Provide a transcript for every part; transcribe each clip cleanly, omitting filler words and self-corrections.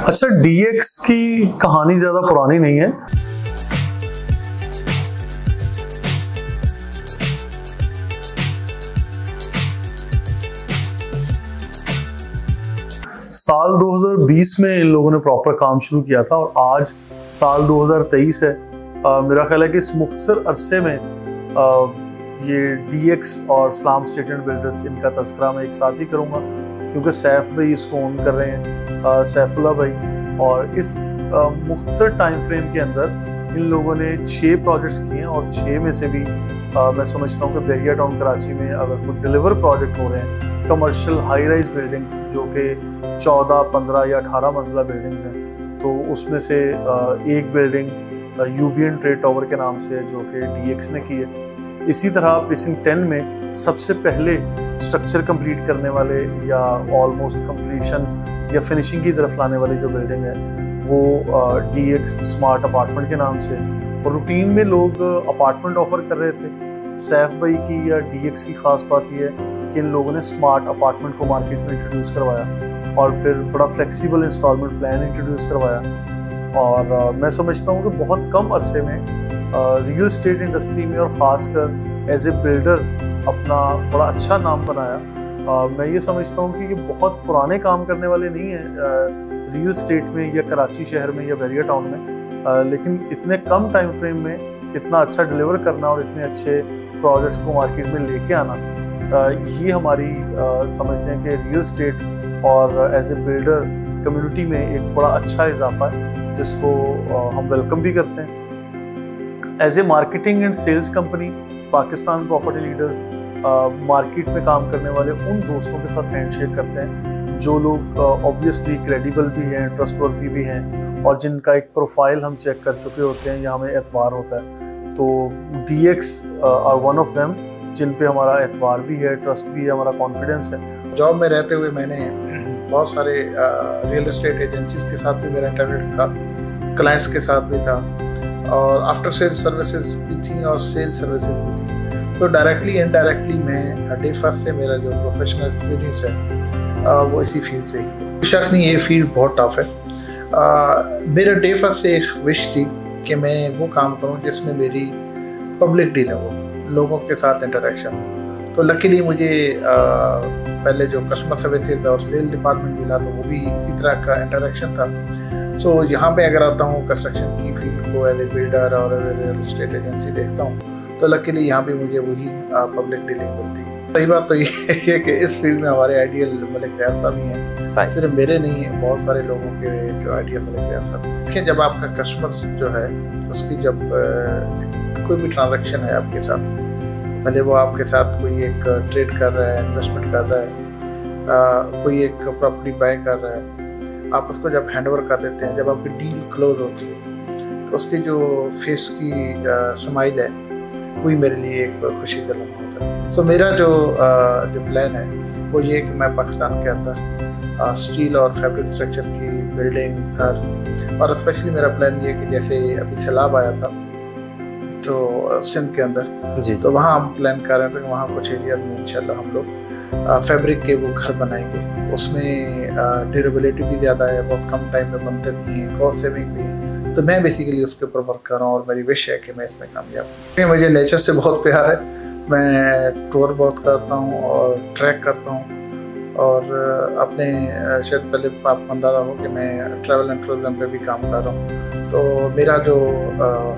अच्छा, DX की कहानी ज़्यादा पुरानी नहीं है। साल 2020 में इन लोगों ने प्रॉपर काम शुरू किया था और आज साल 2023 है। मेरा ख्याल है कि इस मुख्तसर अरसे में ये DX और इस्लाम स्टेट एंड बिल्डर्स, इनका तज़किरा मैं एक साथ ही करूँगा क्योंकि सैफ भाई इसको ओन कर रहे हैं, सैफुल्लाह भाई। और इस मुख्तसर टाइम फ्रेम के अंदर इन लोगों ने 6 प्रोजेक्ट्स किए हैं और 6 में से भी मैं समझता हूँ कि बहरिया टाउन कराची में अगर कोई डिलीवर प्रोजेक्ट हो रहे हैं, कमर्शियल हाई राइज बिल्डिंग्स जो कि 14, 15 या 18 मंजिला बिल्डिंग्स हैं, तो उसमें से एक बिल्डिंग यूबियन ट्रेड टावर के नाम से है जो कि DX ने की है। इसी तरह प्रीसिंक्ट 10 में सबसे पहले स्ट्रक्चर कंप्लीट करने वाले या ऑलमोस्ट कंप्लीशन या फिनिशिंग की तरफ लाने वाली जो बिल्डिंग है वो DX स्मार्ट अपार्टमेंट के नाम से। और रूटीन में लोग अपार्टमेंट ऑफर कर रहे थे। सैफ भाई की या DX की खास बात यह है कि इन लोगों ने स्मार्ट अपार्टमेंट को मार्केट में इंट्रोड्यूस करवाया और फिर बड़ा फ्लेक्सिबल इंस्टॉलमेंट प्लान इंट्रोड्यूस करवाया। और मैं समझता हूँ कि बहुत कम अरसे में रियल एस्टेट इंडस्ट्री में और ख़ासकर एज ए बिल्डर अपना बड़ा अच्छा नाम बनाया। मैं ये समझता हूँ कि ये बहुत पुराने काम करने वाले नहीं हैं रियल एस्टेट में या कराची शहर में या बहरिया टाउन में, लेकिन इतने कम टाइम फ्रेम में इतना अच्छा डिलीवर करना और इतने अच्छे प्रोजेक्ट्स को मार्केट में लेके आना, ये हमारी समझ लें कि रियल एस्टेट और एज ए बिल्डर कम्युनिटी में एक बड़ा अच्छा इजाफा है जिसको हम वेलकम भी करते हैं। As a marketing and sales company, Pakistan property leaders market में काम करने वाले उन दोस्तों के साथ हैंडशेक करते हैं जो लोग ऑब्वियसली क्रेडिबल भी हैं, ट्रस्टवर्दी भी हैं और जिनका एक प्रोफाइल हम चेक कर चुके होते हैं या हमें एतबार होता है। तो DX R one of them जिन पे हमारा एतबार भी है, ट्रस्ट भी है, हमारा कॉन्फिडेंस है। जॉब में रहते हुए मैंने बहुत सारे रियल एस्टेट एजेंसीज के साथ भी मेरा इंटरनेट था, क्लाइंट्स के साथ भी था और आफ्टर सेल सर्विसेज भी थी और सेल सर्विसेज भी थी। तो डायरेक्टली इनडायरेक्टली मैं डे फर्स्ट से मेरा जो प्रोफेशनल एक्सपीरियंस है वो इसी फील्ड से ही है। बेशक नहीं, ये फील्ड बहुत टफ है। मेरा डे फर्स्ट से एक विश थी कि मैं वो काम करूं जिसमें मेरी पब्लिक डीलिंग हो, लोगों के साथ इंटरेक्शन हो। तो लकीली मुझे पहले जो कस्टमर सर्विसेज और सेल डिपार्टमेंट मिला तो वो भी इसी तरह का इंटरेक्शन था। सो यहाँ पे अगर आता हूँ कंस्ट्रक्शन की फील्ड को एज ए बिल्डर और as a real estate agency देखता हूँ तो लकीली यहाँ भी मुझे वही पब्लिक डीलिंग मिलती है। सही बात तो ये है कि इस फील्ड में हमारे आइडियल मलिक ऐसा भी हैं, सिर्फ मेरे नहीं है, बहुत सारे लोगों के जो आइडियल मलिक ऐसा भी। देखिए, जब आपका कस्टमर जो है उसकी जब कोई भी ट्रांजेक्शन है आपके साथ, भले वो आपके साथ कोई एक ट्रेड कर रहा है, इन्वेस्टमेंट कर रहा है, कोई एक प्रॉपर्टी बाय कर रहा है, आप उसको जब हैंडओवर कर देते हैं, जब आपकी डील क्लोज होती है तो उसकी जो फेस की स्माइल है वही मेरे लिए एक खुशी का लम्हा होता है। सो मेरा जो प्लान है वो ये कि मैं पाकिस्तान के अंदर स्टील और फैब्रिक स्ट्रक्चर की बिल्डिंग, घर, और स्पेशली मेरा प्लान ये कि जैसे अभी सैलाब आया था तो सिंध के अंदर जी, तो वहाँ हम प्लान कर रहे थे कि वहाँ कुछ एरियाज में इंशाल्लाह हम लोग फैब्रिक के वो घर बनाएंगे। उसमें ड्यूरेबिलिटी भी ज़्यादा है, बहुत कम टाइम में बनते भी हैं, कॉस्ट सेविंग भी है। तो मैं बेसिकली उसके ऊपर वर्क कर रहा हूँ और मेरी विश है कि मैं इसमें कामयाब हूँ। मुझे नेचर से बहुत प्यार है, मैं टूर बहुत करता हूँ और ट्रैक करता हूँ और अपने शायद पहले आपको अंदाज़ा हो कि मैं ट्रैवल एंड टूरिज़म पे भी काम कर रहा हूँ। तो मेरा जो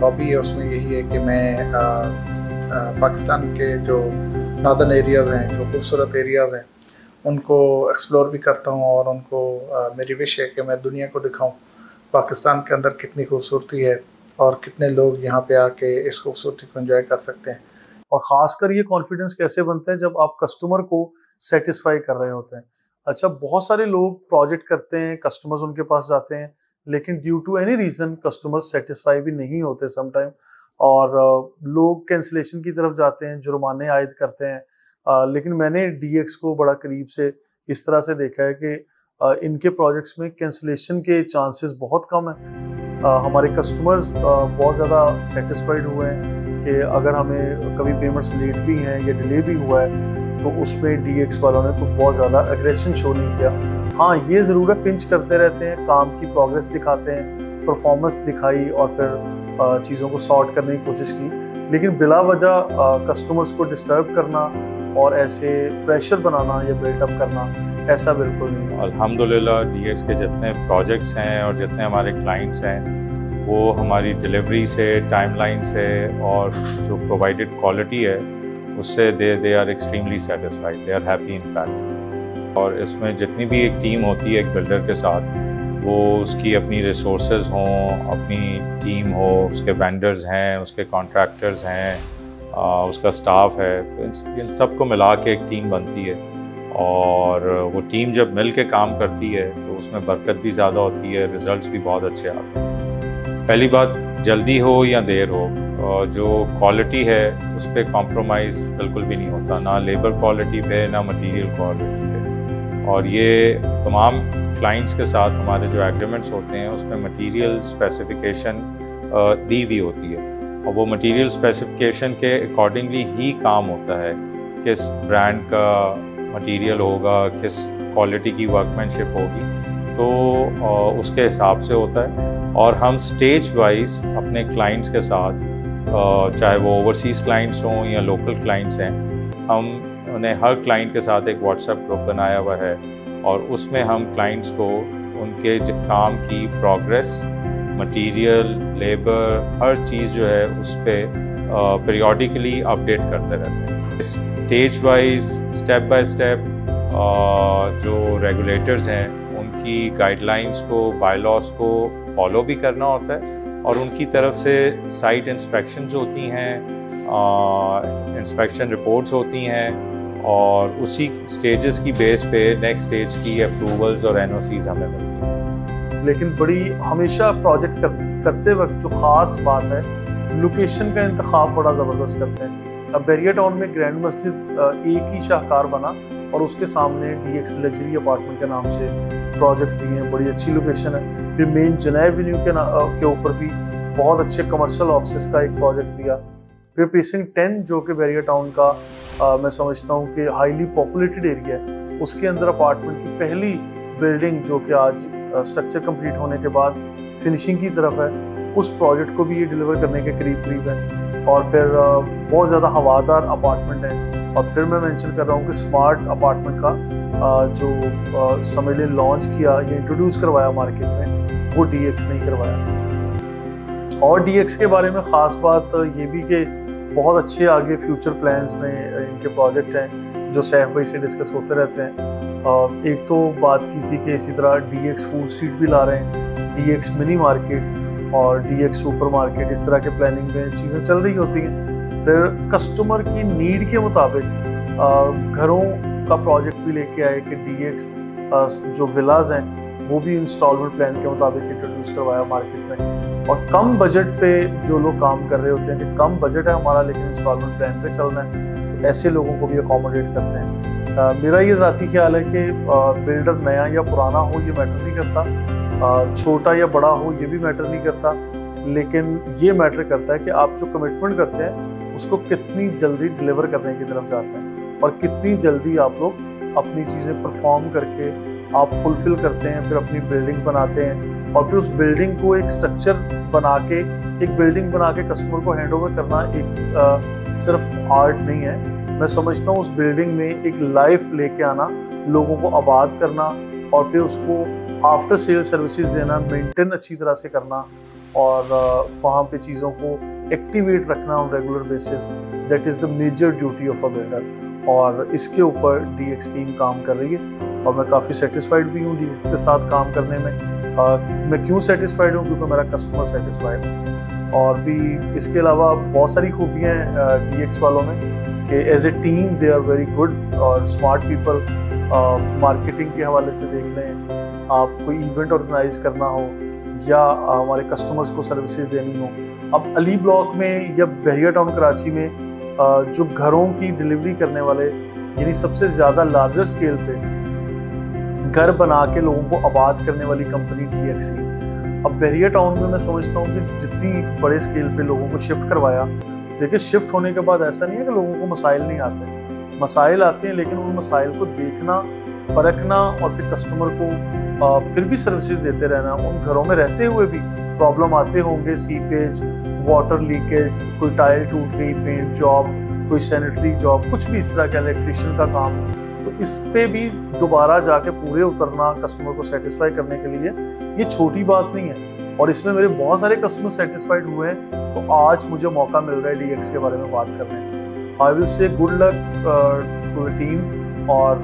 हॉबी है उसमें यही है कि मैं पाकिस्तान के जो नॉर्दर्न एरियाज़ हैं, जो खूबसूरत एरियाज़ हैं, उनको एक्सप्लोर भी करता हूँ और उनको मेरी विश है कि मैं दुनिया को दिखाऊँ पाकिस्तान के अंदर कितनी खूबसूरती है और कितने लोग यहाँ पे आके इस खूबसूरती को एंजॉय कर सकते हैं। और ख़ासकर ये कॉन्फिडेंस कैसे बनता है जब आप कस्टमर को सेटिस्फाई कर रहे होते हैं। अच्छा, बहुत सारे लोग प्रोजेक्ट करते हैं, कस्टमर्स उनके पास जाते हैं, लेकिन due to any reason customers satisfy भी नहीं होते समटाइम और लोग कैंसिलेशन की तरफ जाते हैं, जुर्माने आयद करते हैं। लेकिन मैंने DX को बड़ा करीब से इस तरह से देखा है कि इनके प्रोजेक्ट्स में कैंसिलेशन के चांसेस बहुत कम हैं। हमारे कस्टमर्स बहुत ज़्यादा सेटिस्फाइड हुए हैं कि अगर हमें कभी पेमेंट्स लेट भी हैं या डिले भी हुआ है तो उसमें DX वालों ने तो बहुत ज़्यादा एग्रेशन शो नहीं किया। हाँ, ये ज़रूर है, पिंच करते रहते हैं, काम की प्रोग्रेस दिखाते हैं, परफॉर्मेंस दिखाई और फिर चीज़ों को सॉर्ट करने की कोशिश की, लेकिन बिला वजह कस्टमर्स को डिस्टर्ब करना और ऐसे प्रेशर बनाना या बिल्डअप करना, ऐसा बिल्कुल नहीं। अल्हम्दुलिल्लाह DX के जितने प्रोजेक्ट्स हैं और जितने हमारे क्लाइंट्स हैं, वो हमारी डिलीवरी से, टाइमलाइन से और जो प्रोवाइडेड क्वालिटी है उससे they are extremely satisfied, they are happy in fact. और इसमें जितनी भी एक टीम होती है एक बिल्डर के साथ, वो उसकी अपनी रिसोर्सेज हों, अपनी टीम हो, उसके वेंडर्स हैं, उसके कॉन्ट्रैक्टर्स हैं, उसका स्टाफ है, तो इन सबको मिला के एक टीम बनती है। और वो टीम जब मिल के काम करती है तो उसमें बरकत भी ज़्यादा होती है, रिज़ल्ट्स भी बहुत अच्छे आते हैं। पहली बात, जल्दी हो या देर हो, जो क्वालिटी है उस पर कॉम्प्रोमाइज़ बिल्कुल भी नहीं होता, ना लेबर क्वालिटी पे ना मटेरियल क्वालिटी पे। और ये तमाम क्लाइंट्स के साथ हमारे जो एग्रीमेंट्स होते हैं उसमें मटेरियल स्पेसिफिकेशन दी हुई होती है, और वो मटेरियल स्पेसिफिकेशन के अकॉर्डिंगली ही काम होता है, किस ब्रांड का मटेरियल होगा, किस क्वालिटी की वर्कमैनशिप होगी, तो उसके हिसाब से होता है। और हम स्टेज वाइज अपने क्लाइंट्स के साथ, चाहे वो ओवरसीज़ क्लाइंट्स हों या लोकल क्लाइंट्स हैं, हम उन्हें हर क्लाइंट के साथ एक व्हाट्सएप ग्रुप बनाया हुआ है, और उसमें हम क्लाइंट्स को उनके काम की प्रोग्रेस, मटेरियल, लेबर, हर चीज़ जो है उस पर पीरियोडिकली अपडेट करते रहते हैं। Stage wise, step by step जो रेगुलेटर्स हैं उनकी गाइडलाइंस को, बायलॉज को फॉलो भी करना होता है, और उनकी तरफ से साइट इंस्पेक्शंस होती हैं, इंस्पेक्शन रिपोर्ट्स होती हैं, और उसी स्टेजेस की बेस पे नेक्स्ट स्टेज की अप्रूवल्स और NOCs हमें मिलती हैं। लेकिन बड़ी हमेशा प्रोजेक्ट करते वक्त जो ख़ास बात है, लोकेशन का इंतखाब बड़ा ज़बरदस्त करते हैं। अब बैरिया टाउन में ग्रैंड मस्जिद एक ही शाहकार बना और उसके सामने DX लग्जरी अपार्टमेंट के नाम से प्रोजेक्ट दिए हैं, बड़ी अच्छी लोकेशन है। फिर मेन जनाब एवेन्यू के ऊपर भी बहुत अच्छे कमर्शियल ऑफिस का एक प्रोजेक्ट दिया। फिर प्रीसिंक्ट 10 जो कि बैरिया टाउन का मैं समझता हूँ कि हाईली पॉपुलेटेड एरिया है, उसके अंदर अपार्टमेंट की पहली बिल्डिंग जो कि आज स्ट्रक्चर कंप्लीट होने के बाद फिनिशिंग की तरफ है, उस प्रोजेक्ट को भी ये डिलीवर करने के करीब है। और फिर बहुत ज़्यादा हवादार अपार्टमेंट है। और फिर मैं मेंशन कर रहा हूँ कि स्मार्ट अपार्टमेंट का जो समझ लें लॉन्च किया या इंट्रोड्यूस करवाया मार्केट में, वो DX नहीं करवाया। और DX के बारे में ख़ास बात ये भी कि बहुत अच्छे आगे फ्यूचर प्लान्स में इनके प्रोजेक्ट हैं जो सैफ भाई से डिस्कस होते रहते हैं। एक तो बात की थी कि इसी तरह DX फूड स्ट्रीट भी ला रहे हैं, DX मिनी मार्केट और DX सुपर मार्केट, इस तरह के प्लानिंग में चीज़ें चल रही होती हैं। फिर कस्टमर की नीड के मुताबिक घरों का प्रोजेक्ट भी लेके आए कि DX जो विलाज हैं वो भी इंस्टॉलमेंट प्लान के मुताबिक इंट्रोड्यूस करवाया मार्केट में। और कम बजट पे जो लोग काम कर रहे होते हैं कि कम बजट है हमारा लेकिन इंस्टॉलमेंट प्लान पे चलना है, तो ऐसे लोगों को भी अकोमोडेट करते हैं। मेरा ये ज़ाती ख्याल है कि बिल्डर नया या पुराना हो ये मैटर नहीं करता, छोटा या बड़ा हो ये भी मैटर नहीं करता, लेकिन ये मैटर करता है कि आप जो कमिटमेंट करते हैं उसको कितनी जल्दी डिलीवर करने की तरफ जाते हैं और कितनी जल्दी आप लोग अपनी चीज़ें परफॉर्म करके आप फुलफिल करते हैं, फिर अपनी बिल्डिंग बनाते हैं और फिर उस बिल्डिंग को एक स्ट्रक्चर बना के, एक बिल्डिंग बना के कस्टमर को हैंड ओवर करना एक सिर्फ आर्ट नहीं है। मैं समझता हूँ उस बिल्डिंग में एक लाइफ लेके आना, लोगों को आबाद करना और फिर उसको आफ्टर सेल सर्विसेज देना, मेंटेन अच्छी तरह से करना और वहाँ पे चीज़ों को एक्टिवेट रखना on regular basis, that is the major duty of a builder. और इसके ऊपर DX टीम काम कर रही है और मैं काफ़ी सेटिस्फाइड भी हूँ DX के साथ काम करने में। मैं क्यों सेटिस्फाइड हूँ? क्योंकि मेरा कस्टमर सेटिस्फाइड है। और भी इसके अलावा बहुत सारी खूबियाँ हैं DX वालों में कि as a team they are very good और स्मार्ट पीपल। मार्केटिंग के हवाले से देख लें, आप कोई इवेंट ऑर्गेनाइज करना हो या हमारे कस्टमर्स को सर्विसेज देनी हो। अब अली ब्लॉक में या बैरिया टाउन कराची में जो घरों की डिलीवरी करने वाले, यानी सबसे ज़्यादा लार्जर स्केल पे घर बना के लोगों को आबाद करने वाली कंपनी DX ही। अब बैरिया टाउन में मैं समझता हूँ कि जितनी बड़े स्केल पे लोगों को शिफ्ट करवाया, देखिए शिफ्ट होने के बाद ऐसा नहीं है कि लोगों को मसाइल नहीं आते, मसाइल आते हैं, लेकिन उन मसाइल को देखना, परखना और फिर कस्टमर को फिर भी सर्विसेज देते रहना। उन घरों में रहते हुए भी प्रॉब्लम आते होंगे, सीपेज, वाटर लीकेज, कोई टाइल टूट गई, पेंट जॉब, कोई सैनिटरी जॉब, कुछ भी इस तरह का इलेक्ट्रिशियन का काम, तो इस पे भी दोबारा जाके पूरे उतरना कस्टमर को सेटिस्फाई करने के लिए, ये छोटी बात नहीं है। और इसमें मेरे बहुत सारे कस्टमर सेटिस्फाइड हुए हैं, तो आज मुझे मौका मिल रहा है DX के बारे में बात करने का। I will say good luck to the team, और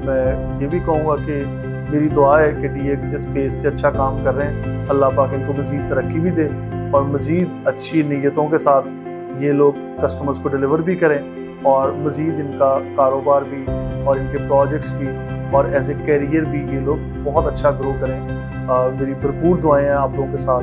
मैं ये भी कहूँगा कि मेरी दुआ है कि DX जिस पेस से अच्छा काम कर रहे हैं, अल्लाह पाक इनको मज़ीद तरक्की भी दे और मज़ीद अच्छी नीयतों के साथ ये लोग कस्टमर्स को डिलीवर भी करें, और मज़ीद इनका कारोबार भी और इनके प्रोजेक्ट्स भी और एज ए कैरियर भी ये लोग बहुत अच्छा ग्रो करें। मेरी भरपूर दुआएं हैं आप लोगों के साथ।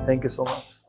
Thank you so much.